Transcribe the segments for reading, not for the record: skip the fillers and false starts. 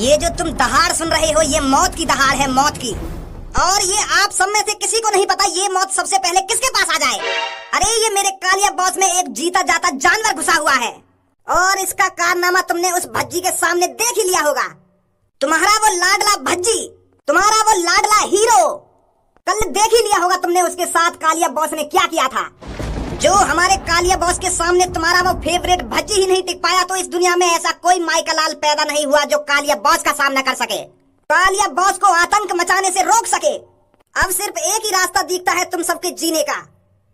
ये जो तुम दहाड़ सुन रहे हो, ये मौत की दहाड़ है, मौत की। और ये आप सब में से किसी को नहीं पता ये मौत सबसे पहले किसके पास आ जाए। अरे ये मेरे कालिया बॉस में एक जीता जाता जानवर घुसा हुआ है और इसका कारनामा तुमने उस भज्जी के सामने देख ही लिया होगा। तुम्हारा वो लाडला भज्जी, तुम्हारा वो लाडला हीरो, कल देख ही लिया होगा तुमने उसके साथ कालिया बॉस ने क्या किया था। जो हमारे कालिया बॉस के सामने तुम्हारा वो फेवरेट भज्जी ही नहीं टिक पाया, तो इस दुनिया में ऐसा कोई माइका लाल पैदा नहीं हुआ जो कालिया बॉस का सामना कर सके, कालिया बॉस को आतंक मचाने से रोक सके। अब सिर्फ एक ही रास्ता दिखता है तुम सबके जीने का,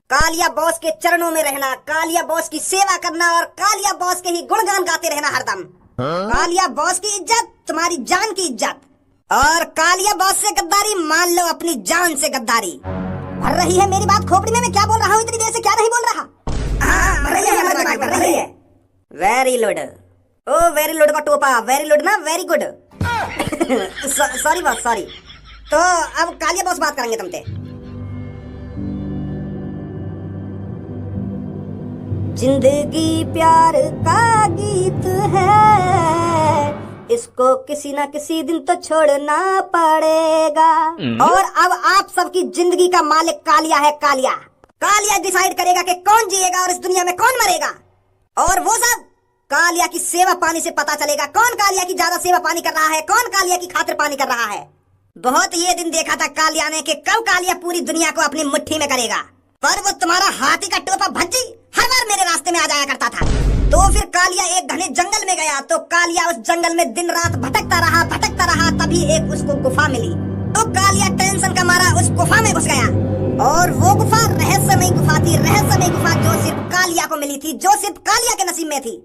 कालिया बॉस के चरणों में रहना, कालिया बॉस की सेवा करना और कालिया बॉस के ही गुणगान गाते रहना हरदम। कालिया बॉस की इज्जत तुम्हारी जान की इज्जत, और कालिया बॉस से गद्दारी मान लो अपनी जान से गद्दारी। भर रही है मेरी बात खोपड़ी में? मैं क्या बोल रहा हूँ इतनी देर से, क्या नहीं बोल रहा? भर रही है। वेरी लुड, ओ वेरी लुड का टोपा, वेरी लुड ना, very good. Sorry boss, sorry. तो अब कालिया बॉस बात करेंगे तुमसे। जिंदगी प्यार का गीत है, इसको किसी ना किसी दिन तो छोड़ना पड़ेगा। और अब आप सबकी जिंदगी का मालिक कालिया है, कालिया। कालिया डिसाइड करेगा कि कौन जिएगा और इस दुनिया में कौन मरेगा, और वो सब कालिया की सेवा पानी से पता चलेगा। कौन कालिया की ज्यादा सेवा पानी कर रहा है, कौन कालिया की खातिर पानी कर रहा है। बहुत ये दिन देखा था कालिया ने कि कब कालिया पूरी दुनिया को अपनी मुट्ठी में करेगा, पर वो तुम्हारा हाथी का टोपा भज्जी हर बार मेरे रास्ते में आ जाया करता था। तो फिर कालिया एक घने जंगल में गया, तो कालिया उस जंगल में दिन रात भटकता रहा, तभी एक उसको गुफा मिली। तो कालिया टेंशन का मारा उस गुफा में घुस गया, और वो गुफा रहस्यमयी गुफा थी, रहस्यमयी गुफा जो सिर्फ कालिया को मिली थी, जो सिर्फ कालिया के नसीब में थी।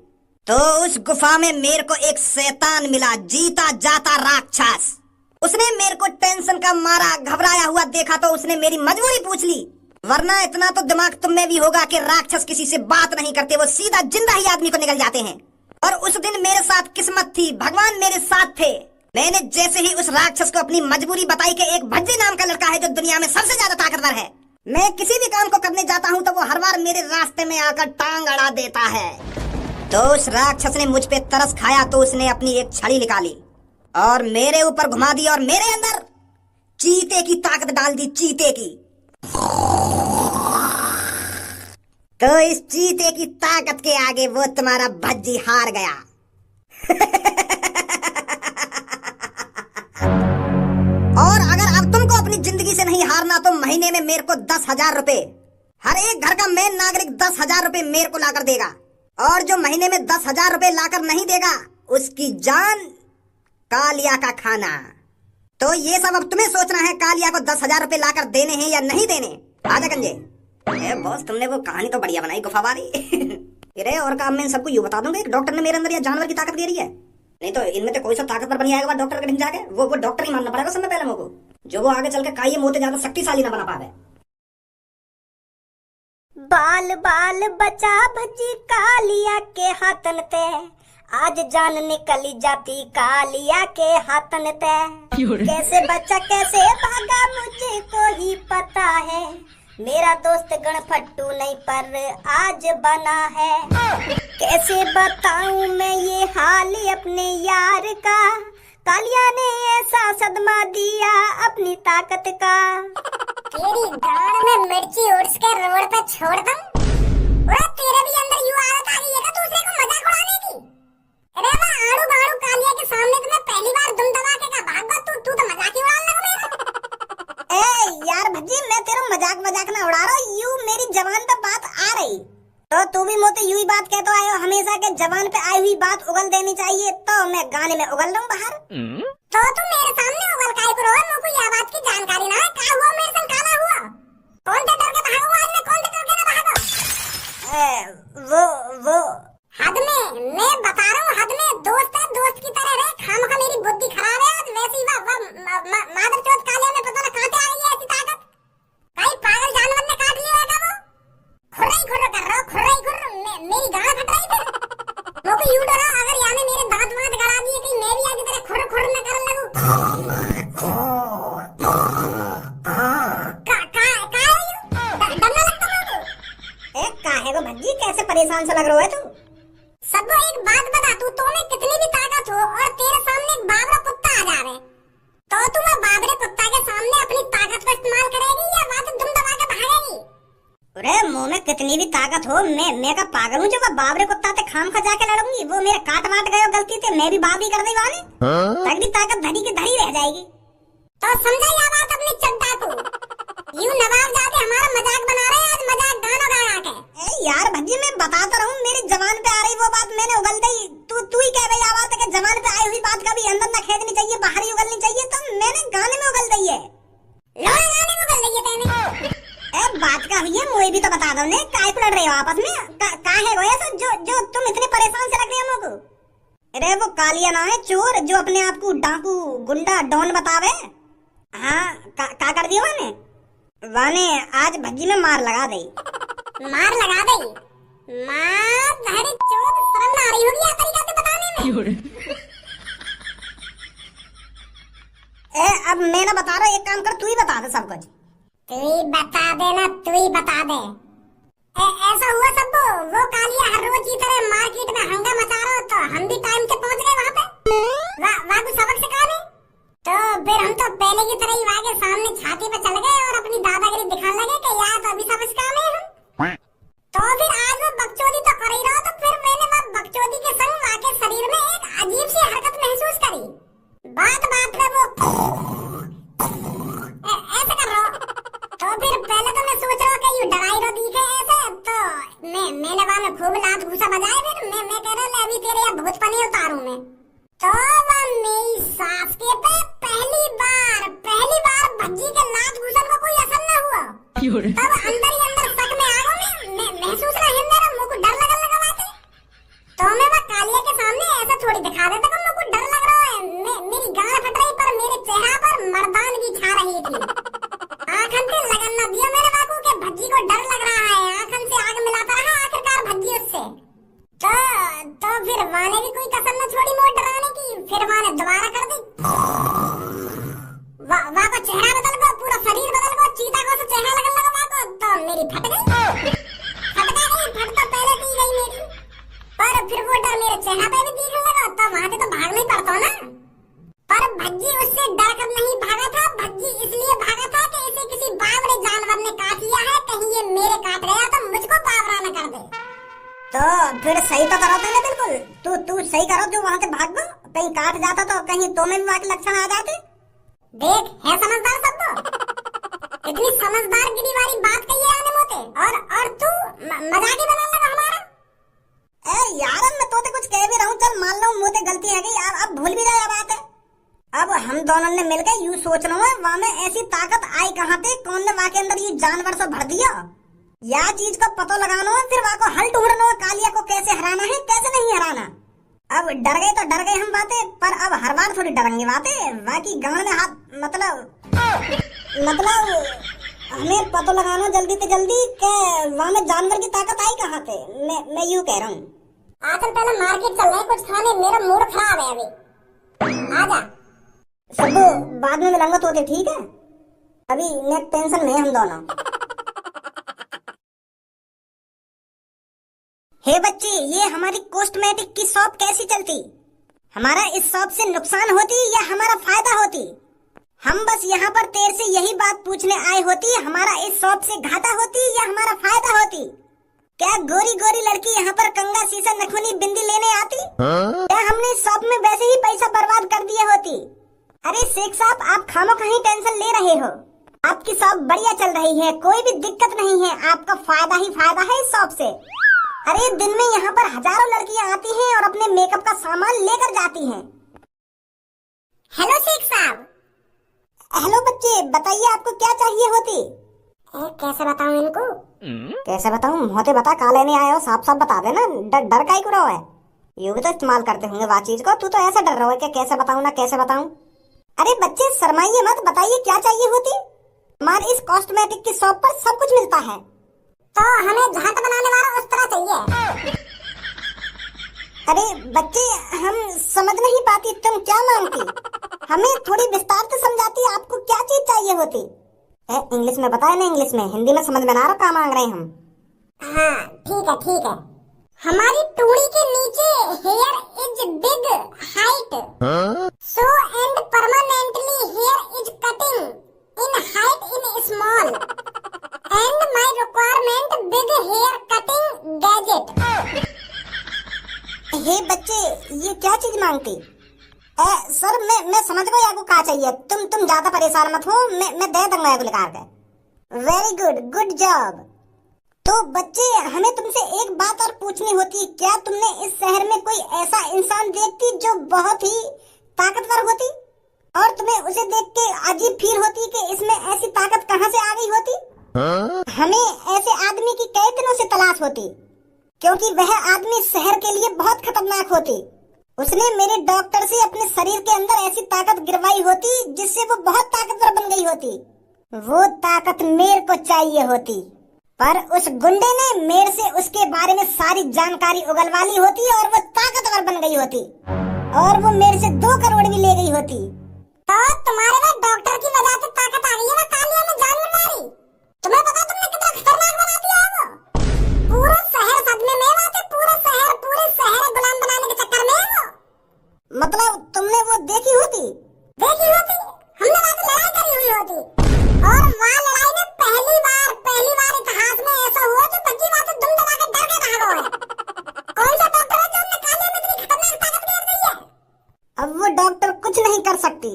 तो उस गुफा में मेरे को एक शैतान मिला, जीता जाता राक्षस। उसने मेरे को टेंशन का मारा घबराया हुआ देखा, तो उसने मेरी मजबूरी पूछ ली, वरना इतना तो दिमाग तुम में भी होगा कि राक्षस किसी से बात नहीं करते, वो सीधा जिंदा ही आदमी को निकल जाते हैं। और उस दिन मेरे साथ किस्मत थी, भगवान मेरे साथ थे। मैंने जैसे ही उस राक्षस को अपनी मजबूरी बताई कि एक भज्जी नाम का लड़का है जो दुनिया में सबसे ज्यादा ताकतवर है, मैं किसी भी काम को करने जाता हूँ तो वो हर बार मेरे रास्ते में आकर टांग अड़ा देता है। तो उस राक्षस ने मुझ पे तरस खाया, तो उसने अपनी एक छड़ी निकाली और मेरे ऊपर घुमा दी और मेरे अंदर चीते की ताकत डाल दी, चीते की। तो इस चीते की ताकत के आगे वो तुम्हारा भज्जी हार गया। और अगर अब तुमको अपनी जिंदगी से नहीं हारना, तो महीने में मेरे को 10,000 रुपए, हर एक घर का मेन नागरिक 10,000 रुपए मेरे को लाकर देगा, और जो महीने में 10,000 रुपए लाकर नहीं देगा उसकी जान कालिया का खाना। तो ये सब अब तुम्हें सोचना है, कालिया को 10,000 रुपए लाकर देने हैं या नहीं देने। आजा गंजे। बॉस तुमने वो कहानी तो बढ़िया बनाई, गुफा वाली। अरे और काम में सबको यूं बता दूंगा एक डॉक्टर ने मेरे अंदर या जानवर की ताकत दे रही है, नहीं तो इनमें तो कोई सा ताकतवर बन जाएगा डॉक्टर के ढिंग जाके। वो डॉक्टर ही मानना पड़ेगा समय पहले मुझको, जो वो आगे चल के काई मोते ज्यादा शक्तिशाली ना बना पावे। बाल बाल बचा भज्जी कालिया के हाथन ते, आज जान निकली जाती कालिया के हाथन ते। कैसे बचा कैसे भागा मुझे को ही पता है, मेरा दोस्त गणफट्टू नहीं पर आज बना है। कैसे बताऊं मैं ये हाल अपने यार का, कालिया ने ऐसा सदमा दिया अपनी ताकत का। तेरी गाड़ में मिर्ची उड़स के रोड पे छोड़ दूं? और तेरे भी अंदर यूं आदत आ गई है ना दूसरे को मजाक उड़ाने की? अरे मैं आड़ू बाड़ू कालिया के सामने तो मैं पहली बार दुम दबा के का भाग तू तो मजाक ही उड़ाने लगा मेरा। ए यार भज्जी, मैं तेरा मजाक ना उड़ा रहा हूँ, यूं मेरी जबान पे बात आ रही, तो तू भी मोते यूं ही बात कहते आयो हमेशा के जबान पे आई हुई बात उगल देनी चाहिए, तो मैं गाने में उगल दूं बाहर। तो तुम मेरे सामने उगल काहे करो? मुझको यह बात की जानकारी ना है, क्या हुआ मेरे संग, काला हुआ? कौन से डर के भागो आज मैं, कौन से डर के ना भागो? वो हद में, मैं बता रहा हूँ हद में, दोस्त है दोस्त की तरह रहे, खामखा मेरी बुद्धि खराब है। वैसे ही मादरचोद कालिया में पता ना कहां से आ गई है ऐसी ताकत, कहीं पागल जानवर ने काट लिया है वो। खुर्राई खुर्र कर रहा हूँ, खुर्राई खुर्र, मेरी गाड़ फट रही थी। मुझको यूं डरा अगर याने मेरे दांत वांत गड़ा दिए कहीं मैं भी आगे तेरे खुर्र खुर्र न करने लगूं। डरना लगता मुझको। काहे को भज्जी, कैसे परेशान सा लग रहा है तू? सबको एक बात बता, तू तो में कितनी भी ताकत हो और तेरे सामने एक बाबरा मुंह में कितनी भी ताकत हो, मैं का पागल हूँ जो वो बाबरे कुत्ता ते खाम खा जाके लड़ूंगी। वो मेरे काट वाट गए गलती से, मैं भी बात ही कर दी वाले। तगड़ी ताकत धरी की धरी रह जाएगी। तो समझा या बात अपनी चड्डा तू। यूं नवाब जाके हमारा मजाक बना रहे हैं, आज मजाक गाना गा के। यार भज्जी मैं बताता रहूं, मेरी जबान पे आ रही वो बात मैंने उगल दी। तू ही कह रही आवाज कि जबान पे आई हुई बात कभी अंदर न खेदनी चाहिए, बाहर ही उगलनी चाहिए, तो मैंने गाने में उगल दी है। लोहे गाने में उगल दी है तेने। बात का हुई है, मुझे भी तो बता दो ने, काय को लड़ रहे हो आपस में? का है वो ऐसा जो तुम इतने परेशान से लग रही हो हमको? अरे वो कालिया ना है चोर जो अपने आप को डाकू गुंडा डॉन बतावे। हाँ का कर दिया वाने आज भज्जी में मार लगा दे। मार लगा दे? मार धड़ी चोद, शर्म ना आ रही होगी या तरीका से बताने में। अब मैं ना बता रहा, एक काम कर तू ही बता दे सब कुछ। तू ही बता दे, तू ही बता दे। ऐसा हुआ सब वो कालिया हर रोज की तरह मार्केट में हंगामा मचा रहा, तो हम भी टाइम से पहुंच गए वहाँ पे। वहाँ कुछ सबक सिखा नहीं, तो फिर हम तो पहले की तरह ही वहाँ के सामने छाती पे चल गए और अपनी दादागिरी दिखाने लगे कि यार तो अभी सबक सिखा में हम। तो फिर आज वो बकचोदी तो कर ही रहा, तो फिर मैंने वहाँ बकचोदी के संग वहाँ के शरीर में एक अजीब सी हरकत महसूस करी। बात बात में वो ऐसे कर रहा। तो फिर पहले तो मैं सोच रहा कि यू डराई रो दिखे ऐसे, तो मैंने वहाँ में खूब लात घूसा बजाए। फिर मैं कह रहा अभी तेरे यहाँ भूत पनी उतारूं मैं। तो वह मेरी सास के पे पहली बार भज्जी के लात घूसन को कोई असर न हुआ। तब अंदर ही अंदर शक में आ गया मैं महसूस ना हिंदे रहा, मुझको डर लगा बात। तो मैं वह कालिया के सामने ऐसा थोड़ी दिखा देता कि मुझको डर लग रहा है। मेरी गाल फट रही पर मेरे चेहरा पर मर्दानगी छा रही थी। आंखन से लगन न दिया मेरे बाबू के भज्जी को डर लग रहा है। आंखन से आग मिलाता रहा आखिरकार भज्जी उससे। तो फिर वाने भी कोई कसर न छोड़ी मोड़ डराने की। फिर वाने दोबारा कर दी। वाह का चेहरा बदल गया, पूरा शरीर बदल गया, चीता को चेहरा लगन लगा वाह को। तो मेरी फट गई। फट तो पहले दी गई मेरी, पर फिर वो डर मेरे चेहरा पे भी दिखने लगा। तो वहां से तो भागना ही पड़ता ना। पर भज्जी उससे डर कर नहीं भागा था। भज्जी इसलिए भागा था कि इसे किसी बावरे जानवर ने काट लिया है। कहीं ये मेरे काट गया तो मुझको बावरा न कर दे। तो फिर सही तो करो तुमने बिल्कुल। तू सही करो जो वहाँ से भाग गो। कहीं काट जाता तो कहीं तुम्हें भी वहाँ के लक्षण आ जाते। देख है समझदार सब तो। इतनी समझदार गिरी वाली बात कही है आने मोते, और तू मजाक ही बनाने लगा हमारा। यार मैं तो कुछ कह भी रहा हूँ, चल मान लो मोते गलती है गई यार, अब भूल भी जाए बात है। अब हम दोनों ने मिलकर यूं सोच रहा हूँ वहाँ में ऐसी ताकत आई कहाँ से, कौन ने वहाँ के अंदर ये जानवर से भर दिया। या चीज का पता लगाना है, फिर वहाँ को हल ढूंढना है, कालिया को कैसे हराना है कैसे नहीं हराना। अब डर गए तो डर गए हम बातें, पर अब हर बार थोड़ी डरेंगे बातें। बाकी गांव में हाथ मतलब हमें पता लगाना जल्दी से जल्दी कि वहाँ में जानवर की ताकत आई कहाँ से। मैं यूं कह रहा हूँ आजकल पहले मार्केट चल रहे कुछ खाने, मेरा मूड खराब है अभी। आजा सबको बाद में मिलेंगे तो ठीक है, अभी नेक टेंशन में हम दोनों। हे बच्चे, ये हमारी कॉस्मेटिक की शॉप कैसी चलती? हमारा इस शॉप से नुकसान होती या हमारा फायदा होती? हम बस यहाँ पर तेरे से यही बात पूछने आए होती, हमारा इस शॉप से घाटा होती या हमारा फायदा होती? क्या गोरी गोरी लड़की यहाँ पर कंगा शीशा नखुनी बिंदी लेने आती? क्या हमने इस शॉप में वैसे ही पैसा बर्बाद कर दिया होती? अरे शेख साहब, आप खामो कहीं टेंशन ले रहे हो। आपकी शॉप बढ़िया चल रही है, कोई भी दिक्कत नहीं है, आपका फायदा ही फायदा है इस शॉप से। अरे दिन में यहाँ पर हजारों लड़कियाँ आती हैं और अपने मेकअप का सामान लेकर जाती हैं। हेलो शेख साहब। हेलो बच्चे, बताइए आपको क्या चाहिए होती? कैसे बताऊं इनको? कैसे बताऊं? मोते बता, कहाँ लेने आए हो? साफ साफ बता देना, डर का ही रहो है। यूं भी तो इस्तेमाल करते होंगे वह चीज को, तू तो ऐसा डर रहा है कि कैसे बताऊं ना कैसे बताऊं। अरे बच्चे शर्माइए मत, बताइए क्या चाहिए होती? हमारे इस कॉस्मेटिक की शॉप पर सब कुछ मिलता है। तो हमें झाट बनाने वाला उस तरह चाहिए। अरे बच्चे, हम समझ नहीं पाती तुम क्या मांगती, हमें थोड़ी विस्तार से समझाती, आपको क्या चीज चाहिए होती? इंग्लिश में बताए ना, इंग्लिश में, हिंदी में समझ में ना रहा क्या मांग रहे हैं हम। हाँ ठीक है। हमारी टूड़ी के नीचे here is big height, so and permanently here is cutting in height in small, and my requirement big मांगती। सर मैं समझ गई आपको क्या चाहिए, तुम ज्यादा परेशान मत हो, मैं दे दूंगा आपको निकाल के। Very good job. तो बच्चे, हमें तुमसे एक बात और पूछनी होती, क्या तुमने इस शहर में कोई ऐसा इंसान देखती जो बहुत ही ताकतवर होती और तुम्हें उसे देख के अजीब फील होती कि इसमें ऐसी ताकत कहाँ से आ गई होती? हमें ऐसे आदमी की कई दिनों से तलाश होती, क्योंकि वह आदमी शहर के लिए बहुत खतरनाक होती। उसने मेरे डॉक्टर से अपने शरीर के अंदर ऐसी ताकत गिरवाई होती जिससे वो बहुत ताकतवर बन गई होती। वो ताकत मेरे को चाहिए होती, पर उस गुंडे ने मेरे से उसके बारे में सारी जानकारी उगलवा ली होती और वो ताकतवर बन गई होती और वो मेरे से 2 करोड़ भी ले गई होती। तो तुम्हारे में डॉक्टर की वजह से ताकत आ गई है ना कालिया में जानवर मारी। तुम्हें पता तुमने कितना खतरनाक बना दिया है वो। पूरा शहर सदमे में है, पूरे शहर गुलाम बनाने के चक्कर में है वो। मतलब तुमने वो देखी होती? हमने वहाँ पे लड़ाई करी हुई होती और वहाँ लड़ाई में पहली बार इतिहास में ऐसा हुआ कि बच्ची वहाँ से दुम दबा के डर के भागो है। कौन सा डॉक्टर है जो हमने कालिया में इतनी खतरनाक ताकत गिर दी है? अब वो डॉक्टर कुछ नहीं कर सकती।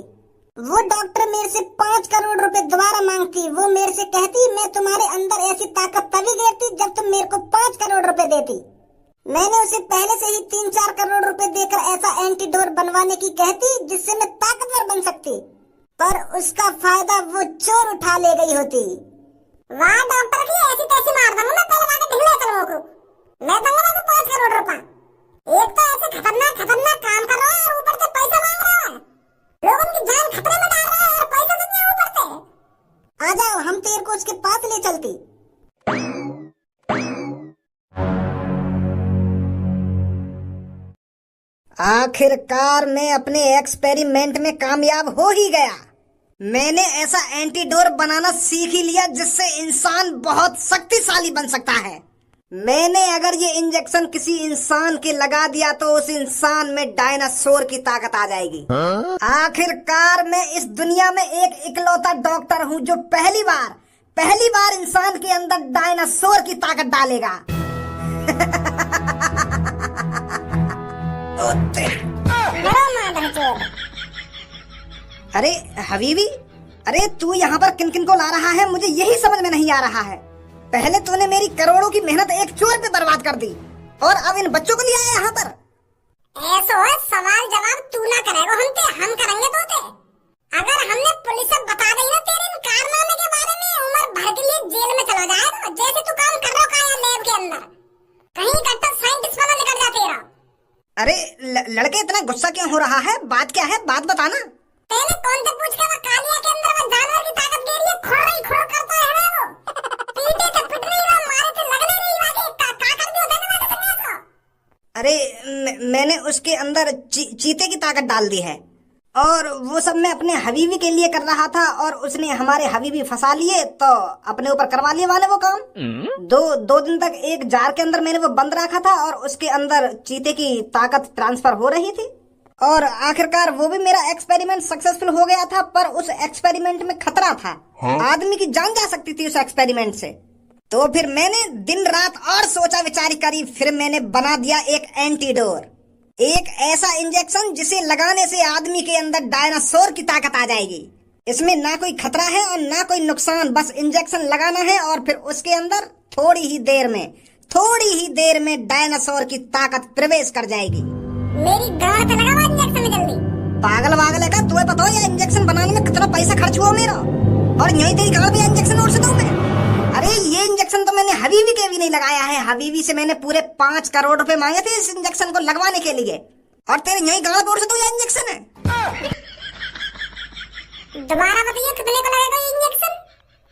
वो डॉक्टर मेरे से 5 करोड़ रुपए दोबारा मांगती। वो मेरे से कहती, मैं तुम्हारे अंदर ऐसी ताकत तभी गिरती जब तुम मेरे को 5 करोड़ रुपए देती। मैंने उसे पहले से ही 3-4 करोड़ रुपए देकर ऐसा एंटीडोर बनवाने की कहती जिससे मैं ताकतवर बन सकती, पर उसका फायदा वो चोर उठा ले गई होती। वहाँ डॉक्टर की ऐसी तैसी मार दूंगा मैं, पहले वहाँ के ढिले चलो को मैं दूंगा ना 5 करोड़ रुपए। एक तो ऐसे खतरनाक काम कर रहा है और ऊपर से पैसा मांग रहा है, लोगों की जान खतरे में डाल रहा है और पैसा देते हैं ऊपर से। आ जाओ, हम तेरे को उसके पास ले चलती। आखिरकार मैं अपने एक्सपेरिमेंट में कामयाब हो ही गया। मैंने ऐसा एंटीडोर बनाना सीख ही लिया जिससे इंसान बहुत शक्तिशाली बन सकता है। मैंने अगर ये इंजेक्शन किसी इंसान के लगा दिया तो उस इंसान में डायनासोर की ताकत आ जाएगी। आखिरकार मैं इस दुनिया में एक इकलौता डॉक्टर हूँ जो पहली बार इंसान के अंदर डायनासोर की ताकत डालेगा। अरे हबीबी, अरे तू यहाँ पर किन किन को ला रहा है, मुझे यही समझ में नहीं आ रहा है। पहले तूने मेरी करोड़ों की मेहनत एक चोर पे बर्बाद कर दी और अब इन बच्चों को ले आया यहाँ पर। ऐसा है, सवाल जवाब तू ना करेगा, हम करेंगे तोते। अगर हमने पुलिस से बता दी ना तेरे इन कारनामे के बारे में, उम्र भर के लिए जेल में चला जाएगा। जैसे तू काम कर रहा है लैब के अंदर, कहीं कट्टर साइंटिस्ट वाला निकल जा तेरा। अरे लड़के इतना गुस्सा क्यों हो रहा है, बात क्या है, बात बताना। पहले कौन से पूछ के वो कालिया के अंदर वो जानवर की ताकत गिर रही है, खोर करता है ना वो। पीटे से पिट नहीं रहा, मारे से लगने नहीं रहा, का कर दिया धन्यवाद संन्यास को। अरे मैंने उसके अंदर चीते की ताकत डाल दी है और वो सब मैं अपने हबीबी के लिए कर रहा था और उसने हमारे हबीबी फंसा लिए तो अपने ऊपर करवा लिए वाले वो काम। दो दिन तक एक जार के अंदर मैंने वो बंद रखा था और उसके अंदर चीते की ताकत ट्रांसफर हो रही थी और आखिरकार वो भी मेरा एक्सपेरिमेंट सक्सेसफुल हो गया था। पर उस एक्सपेरिमेंट में खतरा था, आदमी की जान जा सकती थी उस एक्सपेरिमेंट से। तो फिर मैंने दिन रात और सोचा विचार करी, फिर मैंने बना दिया एक एंटीडोर, एक ऐसा इंजेक्शन जिसे लगाने से आदमी के अंदर डायनासोर की ताकत आ जाएगी। इसमें ना कोई खतरा है और ना कोई नुकसान, बस इंजेक्शन लगाना है और फिर उसके अंदर थोड़ी ही देर में डायनासोर की ताकत प्रवेश कर जाएगी। मेरी गांड पे लगा हुआ इंजेक्शन में जल्दी। पागल है का, तुम्हें पता हो ये इंजेक्शन बनाने में कितना पैसा खर्च हुआ मेरा, और यही तेरी गांड पे इंजेक्शन और से दूं मैं। अरे ये इंजेक्शन तो मैंने हबीबी के भी नहीं लगाया है, हबीबी से मैंने पूरे 5 करोड़ रुपए मांगे थे इस इंजेक्शन को लगवाने के लिए, और तेरे यही गांड पे और से तो ये इंजेक्शन है। दोबारा बताइए कितने का लगेगा ये इंजेक्शन?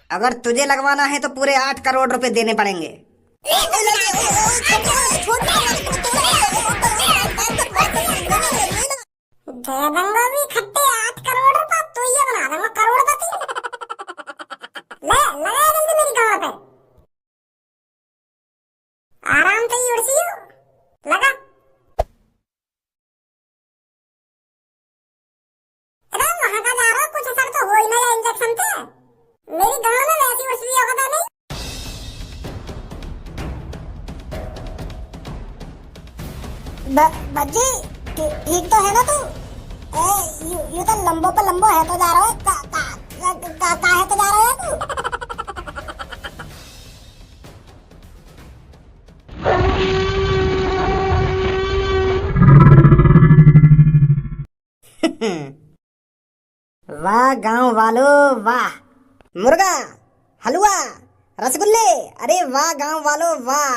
अगर तुझे लगवाना है तो पूरे 8 करोड़ रुपए देने पड़ेंगे। भी खट्टे 8 करोड़ रुपए, तो ये बना दूंगा करोड़पति। ले लगा जल्दी मेरी गांव पे, आराम से ही उड़सी लगा। अरे वहां का जा रहा, कुछ असर तो हो ही ना इंजेक्शन से। मेरी गांव में वैसी उड़सी होगा नहीं। बच्ची ठीक तो है ना तू? यू तो लंबो पे लंबो है तो जा रहा है, का है तो जा रहा है तू? वाह गांव वालों वाह, मुर्गा, हलवा, रसगुल्ले, अरे वाह गांव वालों वाह।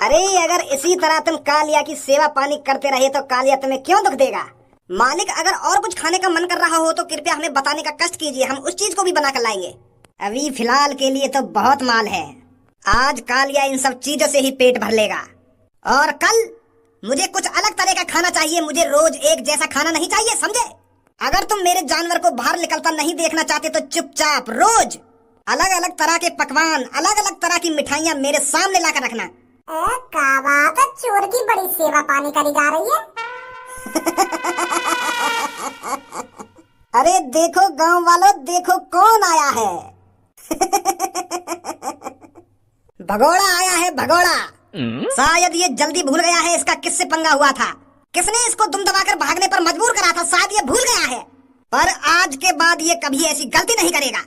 अरे अगर इसी तरह तुम कालिया की सेवा पानी करते रहे तो कालिया तुम्हें क्यों दुख देगा। मालिक अगर और कुछ खाने का मन कर रहा हो तो कृपया हमें बताने का कष्ट कीजिए, हम उस चीज को भी बना कर लाएंगे। अभी फिलहाल के लिए तो बहुत माल है, आज कालिया इन सब चीजों से ही पेट भर लेगा। और कल मुझे कुछ अलग तरह का खाना चाहिए, मुझे रोज एक जैसा खाना नहीं चाहिए, समझे। अगर तुम मेरे जानवर को बाहर निकलता नहीं देखना चाहते तो चुपचाप रोज अलग अलग तरह के पकवान, अलग अलग तरह की मिठाइयाँ मेरे सामने लाकर रखना। का बात है, चोर की बड़ी सेवा पानी करी जा रही है। अरे देखो गांव वालों, देखो कौन आया है। भगोड़ा आया है, भगोड़ा। शायद ये जल्दी भूल गया है इसका किससे पंगा हुआ था, किसने इसको दुम दबाकर भागने पर मजबूर करा था, शायद ये भूल गया है। पर आज के बाद ये कभी ऐसी गलती नहीं करेगा।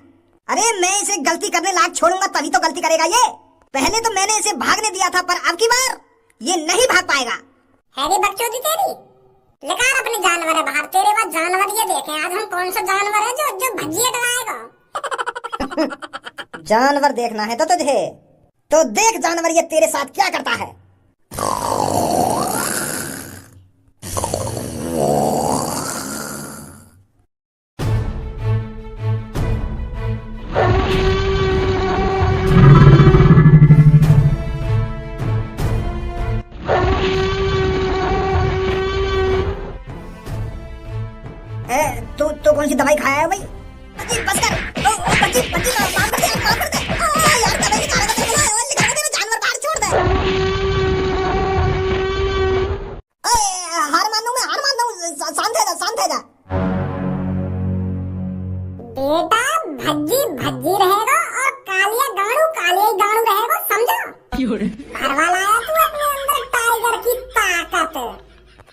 अरे मैं इसे गलती करने लायक छोड़ूंगा तभी तो गलती करेगा ये। पहले तो मैंने इसे भागने दिया था पर अब की बार ये नहीं भाग पाएगा। हैरी बकचोदी तेरी, निकाल अपने जानवर है बाहर, तेरे पास जानवर ये देखें आज हम कौन सा जानवर है जो भजिया डलाएगा। जानवर देखना है तो तुझे, तो देख जानवर ये तेरे साथ क्या करता है। तू कौन सी दवाई खाया है भाई? बस कर, बच्ची माफ कर दे, माफ कर दे। यार दवाई निकाल दे, निकाल दे, जानवर बाहर छोड़ दे। हार मान लूं, शांत है जा, शांत है जा। बेटा भज्जी भज्जी रहेगा और कालिया गाड़ू रहेगा, समझो। भरवा लाया तू अपने अंदर टाइगर की ताकत।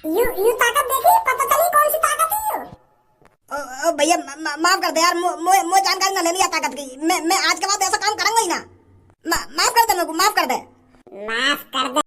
यू ताकत देखी, पता चली कौन सी ताकत है। भैया माफ कर दे यार, मुझे जानकारी ना लेनी है ताकत की। मैं आज के बाद ऐसा काम करूंगा ही ना। माफ कर दे मेरे को, माफ कर दे। माफ कर दे